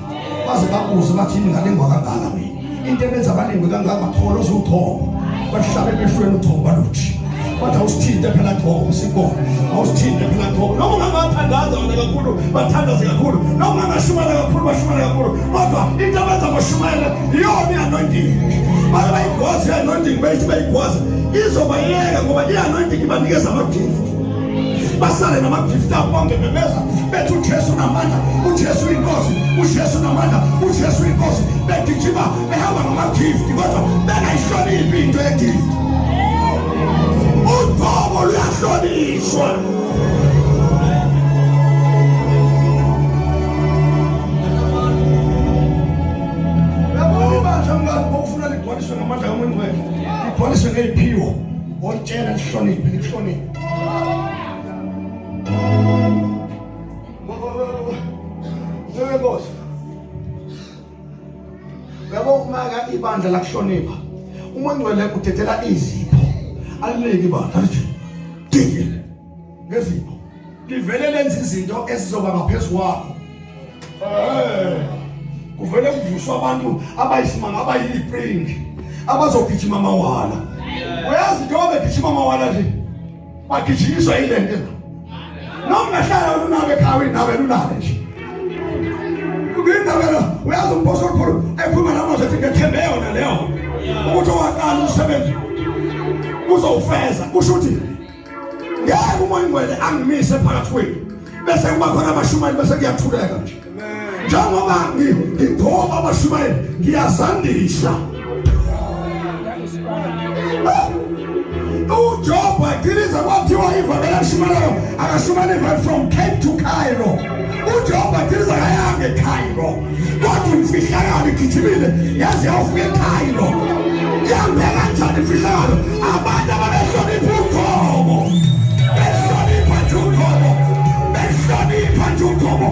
S1: Baze babuze bathini ngalengwa kangaka mina. Into ebenza abalingwe kangaka batholo uzuthoba. Bahlabe behlweni uthoba luthi. Bathi awusithinte phela thoba sibona. Awusithinte phela thoba. Noma ungabathandaza wena kakhulu, bathandaze kakhulu. Noma ungashumela kakhulu, bashumela kakhulu. Kodwa into abenza bashumela iyona anointing. Baye bayigwaze anointing bethi bayigwaze. Izobayeka ngoba i-anointing ibanikeza ama-gift. Basale nama-gift abo bonke bemeza bethi uJesu namandla, uJesu inkosi, uJesu namandla, uJesu inkosi. Begijima behamba ngama-gift kodwa bengayihloniphi into ye-gift. Udumo luyahlonishwa. Yabona ibandla mngani bokufuna ligcwaliswe ngamandla kaMoya Ngcwele. Ligcwaliswe ngey'phiwo. Olitshela lihloniphe, lihloniphe. Boss. Yabo umaka ibandla la kuhlonipha. Umoya Ngcwele uthethela izipho. Alileki ibandla lithi dike. Ngezipho. Livele lenza izinto ezizoba ngaphezulu kwakho. Kuvele kuvuswa abantu abayisimanga abayipring abazogijima amawala. Uyazi njengoba begijima amawala nje. Bagijinyiswa yile nto. Noma ngahlala unabe ekhaya nawe unabe nje. Uyazi umboso kakhulu ephuma namanje ethi ngethembe yona leyo ukuthi owaqala umsebenzi uzowufeza kusho ukuthi ngeke uMoya Ngcwele angimise phakathi kwenu bese kuba khona abashumayeli bese kuyathuleka nje njengoba ngigqoka abashumayeli ngiyazandisha uJob Chiliza kwathiwa ivakela shumalayo akashumayela from Cape to Cairo. uJob Chiliza kayange eCairo kodwa imfihlakalo igijimile yaze yafika eCairo. Yambe kanjani imfihlakalo? Abantu ababehlonipha uGobo, behlonipha nje uGobo, behlonipha nje uGobo.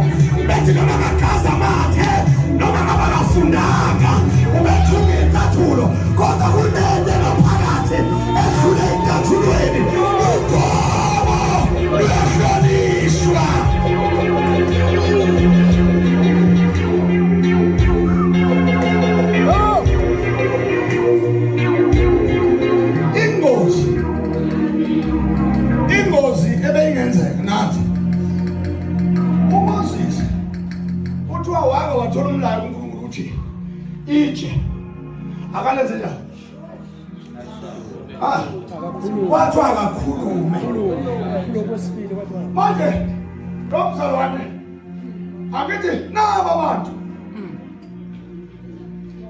S1: Bethi noma ngakaza amathe noma ngabakafundanga ubethunga intathulo kodwa kunende ngaphakathi edlule entathulweni. uGobo uyahlonishwa. Ingozi ebeyingenzeka nathi uMoses uthiwa wake wathola umlayo kuNkulunkulu ukuthi itshe akalenze njani wathiwa akakhulume. Manje lo mzalwane akithi naba abantu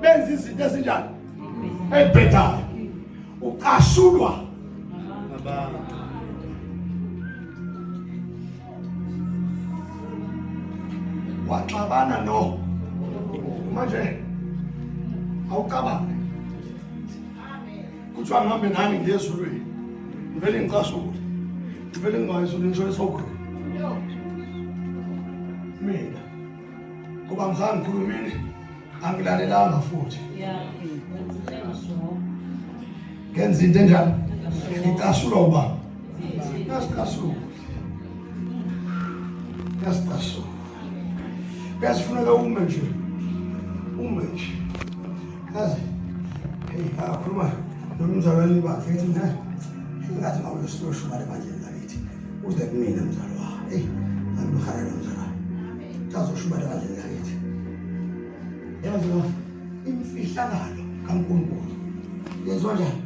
S1: benza izinto ezinjani ey'bhedayo uqashulwa. Waxabana no manje awucabange kuthiwa ngihambe nani ngiye ezulwini ngivele ngicasule ngivele ngingayizulu ngisho esogwini mina ngoba ngizange ngikhulumile angilalelanga futhi ngenza into enjani ngicasulwa uba ngasicasula ngasicasula kuyazifuneka ume nje kazi akhuluma nomzalwane bakhe ethi ngathi ngawulesiyoshumala ebandleni lakithi uze kumina mzalwane angimhalela mzalwane tazoshumala ebandleni lakithi. Yaziwa imfihlakalo kaNkulunkulu yenziwa njani?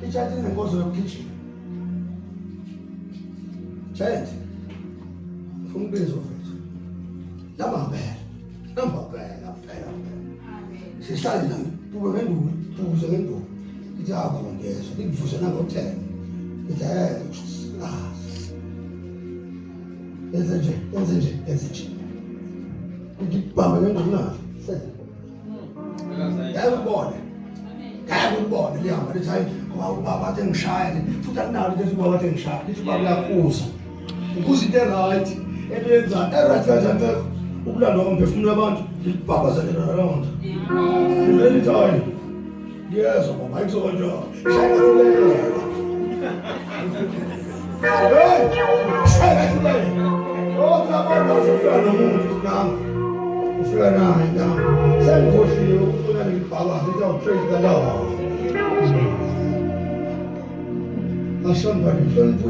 S1: Ichathi nengozo yokugijima. Chathi. Fungezo mfethu. Namba phela. Sihlale la kube ngenduku, kuze ngenduku. Ithi aba ngiyezwa, ngivuse nango-10. Ithi enze nje. Ngibamba ngenduku na. Uyabona liyahamba lithi hayi ubaba athi ngishayele futhi akunalo lithi ubaba athi ngishayele lithi ubaba uyakuza ukuze into right elenza erathanda ukulanda komphefumulo wabantu libhabazelela around very time yes baba ayizonja shaya kulela shaya kulela oh ngabona ufika nomuntu nami ufika naye nami sengikhohliwe ukufuna libhabaze ngiyawutrade kalawa ashamba nhlonipho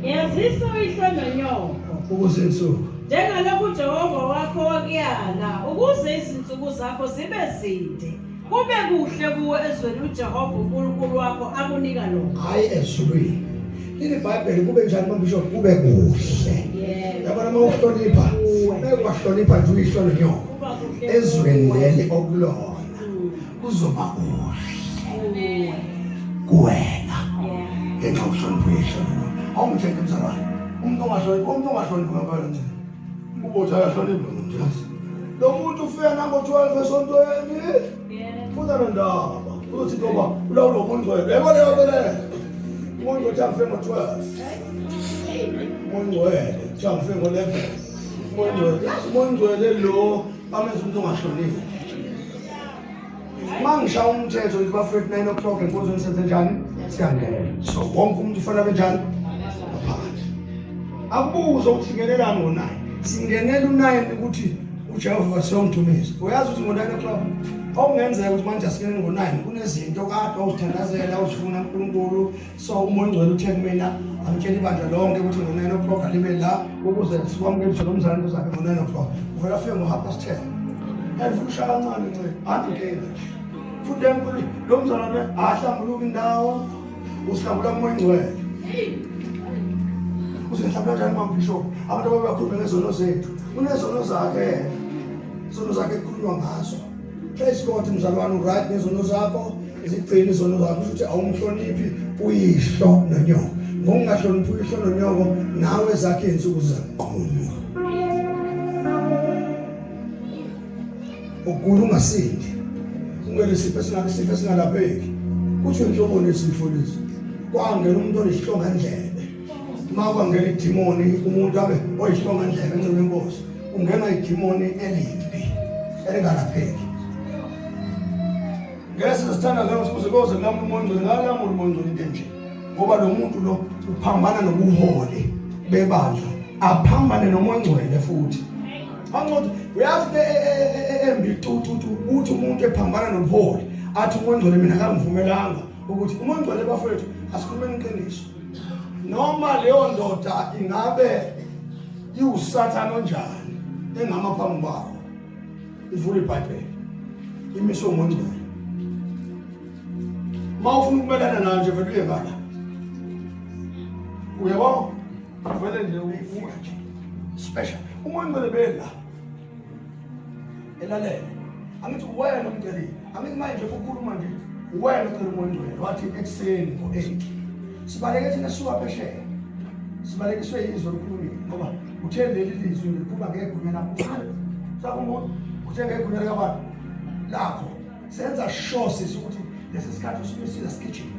S3: yazisa uYihlo noNyoko
S1: ukuze insuku
S3: njengalokhu Jehova wakho wakuyala ukuze izinsuku zakho zibe zinde kube kuhle kuwe ezweni uJehova uNkulunkulu wakho akunika lona
S1: hayi ezulwini leli Bible kube njani mabishop kube kuhle yabona mawuhlonipha ekwahlonipha nje uYihlo noNyoko ezweni leli okulona kuzoba kuhle kuwena ngenxa yokuhlonipha uYihlo awumthenge mzalwane umuntu ongahloniphi ngempela nje ubotha ayahlonipha nje lo muntu ufika nango 12 esontweni futhi nondaba uthi ngoba ulawula umongcwele yebo leyo umuntu othi afike ngo-12 umongcwele uthi afike ngo-11 umongcwele lo amenza umuntu ongahloniphi mangisha umthetho ukuthi bafike 9 o'clock enkonzweni senze njani siyangena so wonke umuntu ufana benjani akubuza ukuthi singenelani ngo-9 singenela u-9 ukuthi uJehova siyomthumisa uyazi ukuthi ngo-9 o'clock okungenzeka ukuthi manje asingenele ngo-9 kunezinto kade awuzithandazela uzifuna uNkulunkulu so umongcwele uthe kumina amtshela ibandla lonke ukuthi ngo-9 o'clock alibe la ukuze sikwamukele lo mzalwane zakhe ngo-9 o'clock uvela afike ngo-10:30 and futhi ushaya kancane ncane andikela futhi enkulu lo mzalwane ahlambuluka indawo usihlambula umongcwele usehlambula kanjani mambishop abantu abakhuluma ngezono zethu unezono zakhe izono zakhe ekhulunywa ngazo praise God mzalwane uright ngezono zakho izigcina izono zakho ukuthi awumhloniphi uYihlo noNyoko ngokungahloniphi uYihlo noNyoko nawe zakhe insuku zaqhuma ukugula ungasindi ungele sifo singalapheki kuthi inhlobo nesifo lesi kwangena umuntu onehlonga ndlebe makwangena idimoni umuntu abe oyihlonga ndlebe encane inkosi ungena idimoni elimbi elingalapheki ngese sithanda ngathi kuze koze ngami umongcwele ngalamu umongcwele into nje ngoba lo muntu lo uphambana nobuholi bebandla aphambane nomongcwele futhi anqothi uyazi embi tutu uthi umuntu ephambana nobuholi athi umongcwele mina akangivumelanga ukuthi umongcwele bafethu asikhulumeni iqiniso noma leyo ndoda ingabe iwusathana onjani engama phambi kwakho ivule iBhayibheli imiso umongcwele mawufuna ukumelana nayo nje vele uyebala uyabo vele nje ufika nje special umongcwele bela elalele angithi wena umceli angithi manje ukukhuluma nje wena ucela umongcwele wathi ekuseni ngo-8 sibaleke thina suka phesheya sibalekiswe yizwe likhulumile ngoba uthe leli lizwi likhuluma ngegunya lakho sakumuntu uthe ngegunya likabantu lakho senza sure sisi ukuthi lesi sikhathi usuke sisigijima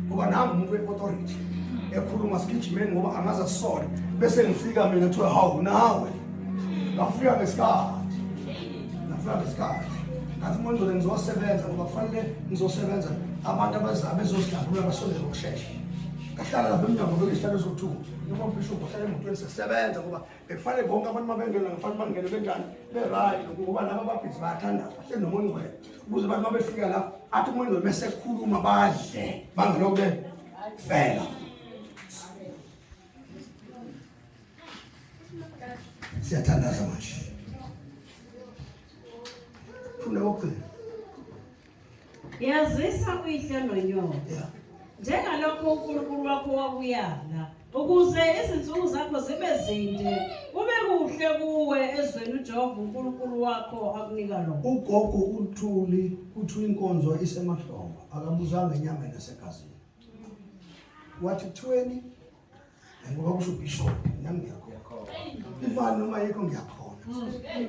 S1: ngoba nami umuntu we-authority ekhuluma sigijimeni ngoba angaze sisole bese ngifika mina kuthiwa hawu nawe ngafika ngesikhathi ngathi umongcwele ngizosebenza ngoba kufanele ngizosebenza abantu abezosidlambula basondele ngokushesha kahlala lapha emnyango bekuyihlalo sokuthula noma umbishop ohlala emotweni sesebenza ngoba bekufanele bonke abantu mabengena ngafanele bangene benjani berayi ngoba laba ababhizi bayathandaza bahle nomongcwele ukuze abantu mabefika la athi umongcwele bese khuluma badle bangeloku fela siyathandaza manje funa ukugcina
S3: yazisa uYihlo noNyoko njengalokho uNkulunkulu wakho wakuyala ukuze izinsuku zakho zibe zinde kube kuhle kuwe ezweni uJehova uNkulunkulu wakho akunika lona
S1: ugogo uThuli uthi inkonzo isemahlombe akabuzanga inyama nasegazini wathi 20 ngoba kusho bishop nami ngiyakho imali noma yikho ngiyakhona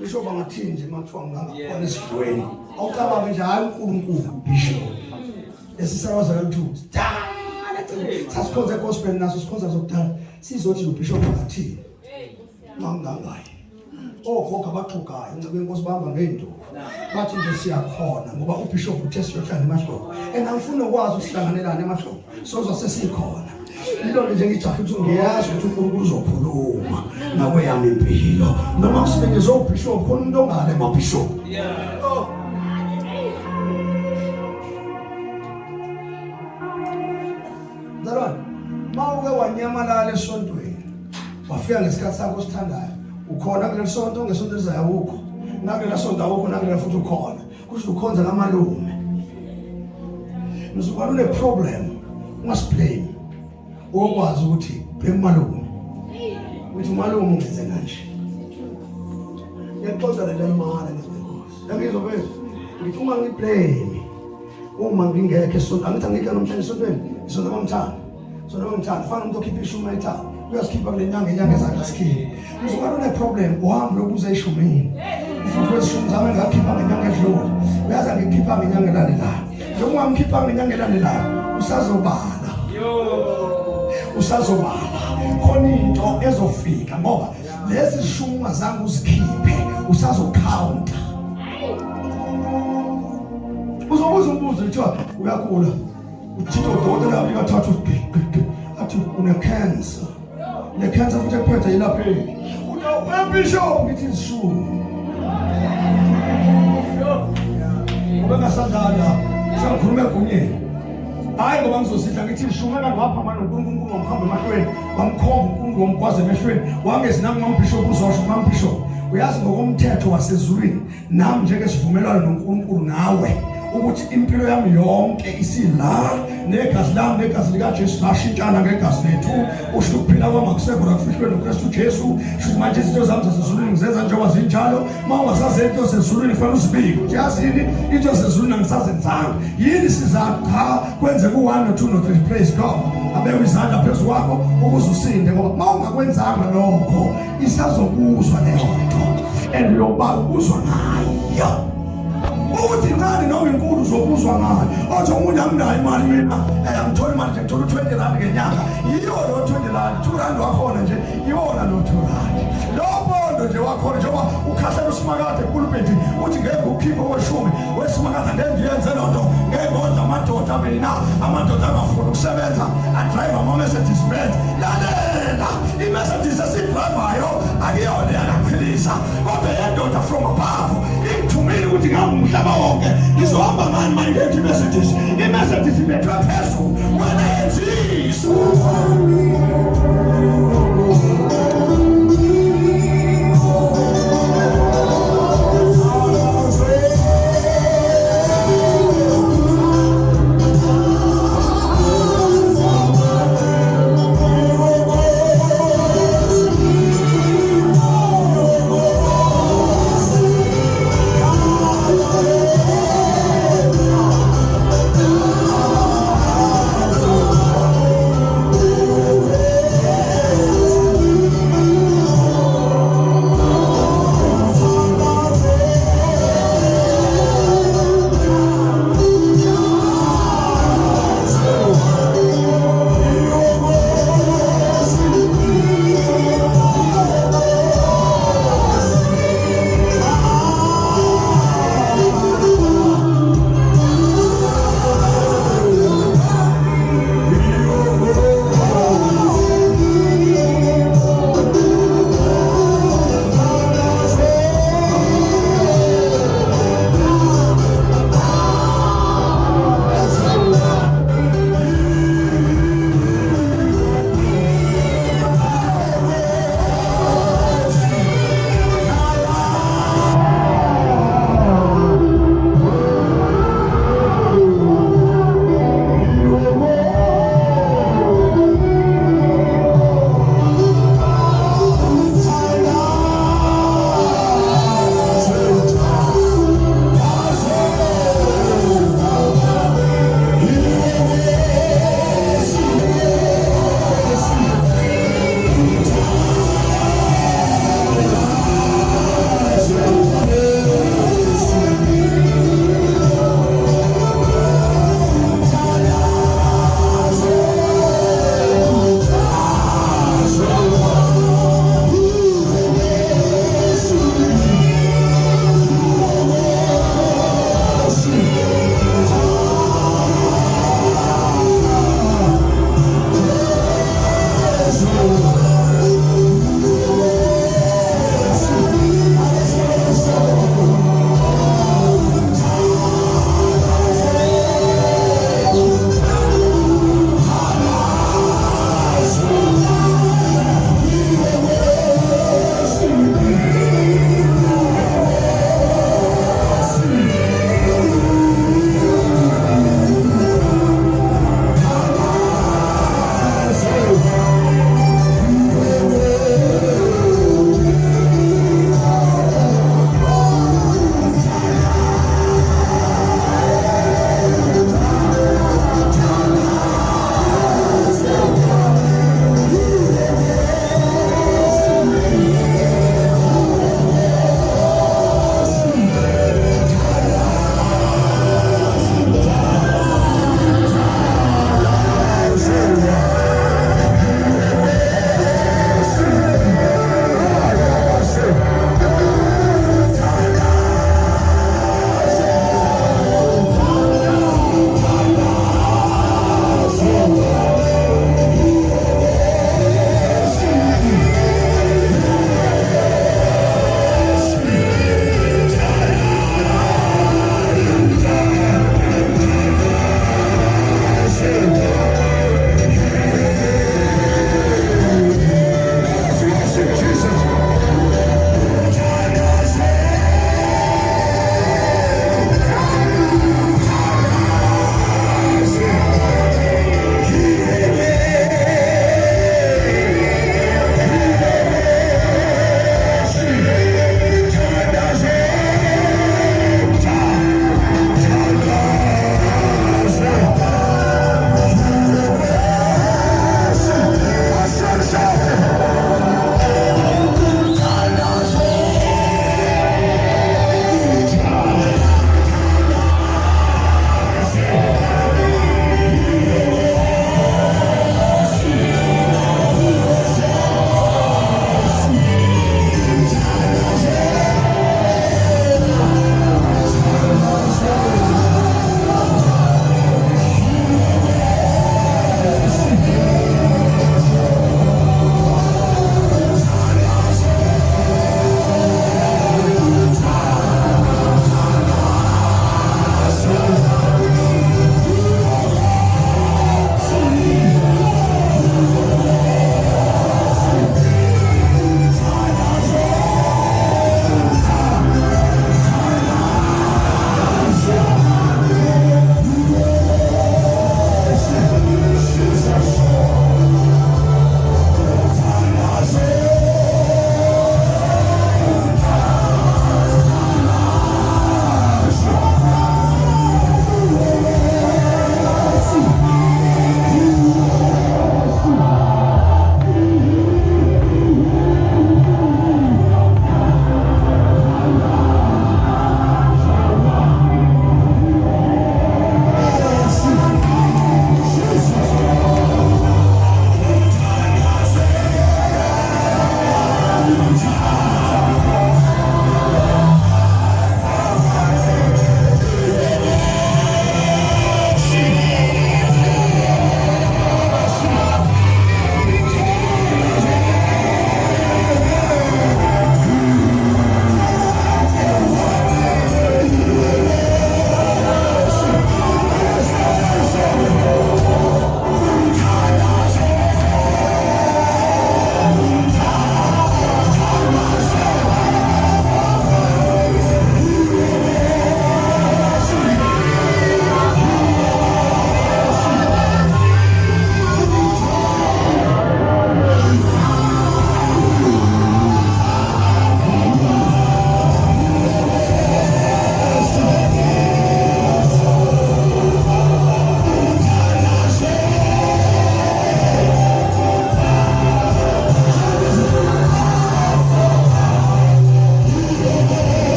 S1: bishop angathini nje mathiwa ngangakhona esidweni awucabanga nje hayi uNkulunkulu bishop esisawaza kaThuthi sasikhonza gospel naso sikhonza zokudala sizothi ubishop angathini Mangangayi. Okhokha baxhukayo ncebe inkosi bahamba ngeenduku. Bathi nje siyakhona ngoba uBishop uthe siyohlangana emashoko. Angifuni ukwazi usihlanganelana emashoko. Soza sesikhona. Into nje ngijahe ukuthi ngiyazi ukuthi uNkulunkulu uzokhuluma nawe yami impilo. Noma kusebenzisa uBishop khona umuntu ongale maBishop. Zalwane, mawuke wanyamalala esontweni. Wafika ngesikhathi sakho osithandayo. Ukhona kuleli sonto ngesonto elizayo awukho. Nakulela sonto awukho nakulela futhi ukhona. Kusho ukhonza ngamalume. Mzukwane une problem. Ungasblame. Okwazi ukuthi bemalume. Uthi umalume ungenze kanje. Ngiyaqonda le mali ngezinkosi. Yangizobeza. Ngithi uma ngiblame. Uma ngingekho esonto angithi angike namhlanje esontweni. Isonto bamthanda. Sonto bamthanda. Fana umuntu okhipha ishumi ayithatha. Uyasikhipa kule nyanga ezakhe sikhipa. Mzukwane une problem. Uhambe ukuze ishumini. Futhi wesishumi zami ngakhipha ngenyanga edlule. Uyazi ngikhipha ngenyanga elandelayo. Njengoba ngikhipha ngenyanga elandelayo usazobala. Usazobala. Khona into ezofika ngoba lezi shuma zangu uzikhiphe usazocounta. Uzobuza umbuzo uthiwa uyakhula. Uthitho udokotela uyathatha athi une cancer. Le cancer futhi ephethe yilapheni. Bishop ngithi isishumi. Ungasadlala siyakhuluma egunyeni. Hayi ngoba ngizositha ngithi ishumi ngapha manje uNkulunkulu ngomkhamba emahlweni wamkhomba uNkulunkulu womgwaza emehlweni wangezinami ngambishop uzosho ngambishop. Uyazi ngokomthetho wasezulwini nami njeke sivumelana noNkulunkulu nawe ukuthi impilo yami yonke isila negazi lami negazi lika Jesu lashintshana ngegazi lethu. Usho ukuphila kwami akusekho la kufihlwe noKristu Jesu. Shuthi manje izinto zami zasezulwini ngizenza njengoba zinjalo. Uma ungasazenza into zasezulwini fanele uzibike ukuthi yazini into zasezulwini angisazenzanga. Yini sizathu cha kwenze ku1 no 2 no 3 praise God. Abeke izandla phezulu kwakho ukuze usinde ngoba uma ungakwenzanga lokho isazokuzwa leyo nto and uyobala ukuzwa ngayo. Uthi ngani noma inkulu uzobuzwa ngayo. Othi umuntu anginayo imali mina angithola imali nje ngithola 20 rand ngenyanga. Yiyo lo 20 rand 2 rand wakhona nje iwona lo 2 rand. Lo bondo nje wakhona njengoba ukhahlela usimakade ePulpit uthi ngeke ukhiphe oshumi wesimakade ngeke ngiyenze lo nto ngebonda amadoda mina amadoda angafuni ukusebenza adrive ama Mercedes Benz. Lalela iMercedes esidrivayo akuyona yakaphilisa kodwa yendoda from above ithumile ukuthi ngami umhlaba wonke ngizohamba ngani manje ngeke iMercedes ibethwe phezulu wena yenzisa.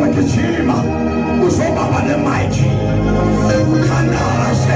S1: uzogijima uzobamba nemaiki ukhandaze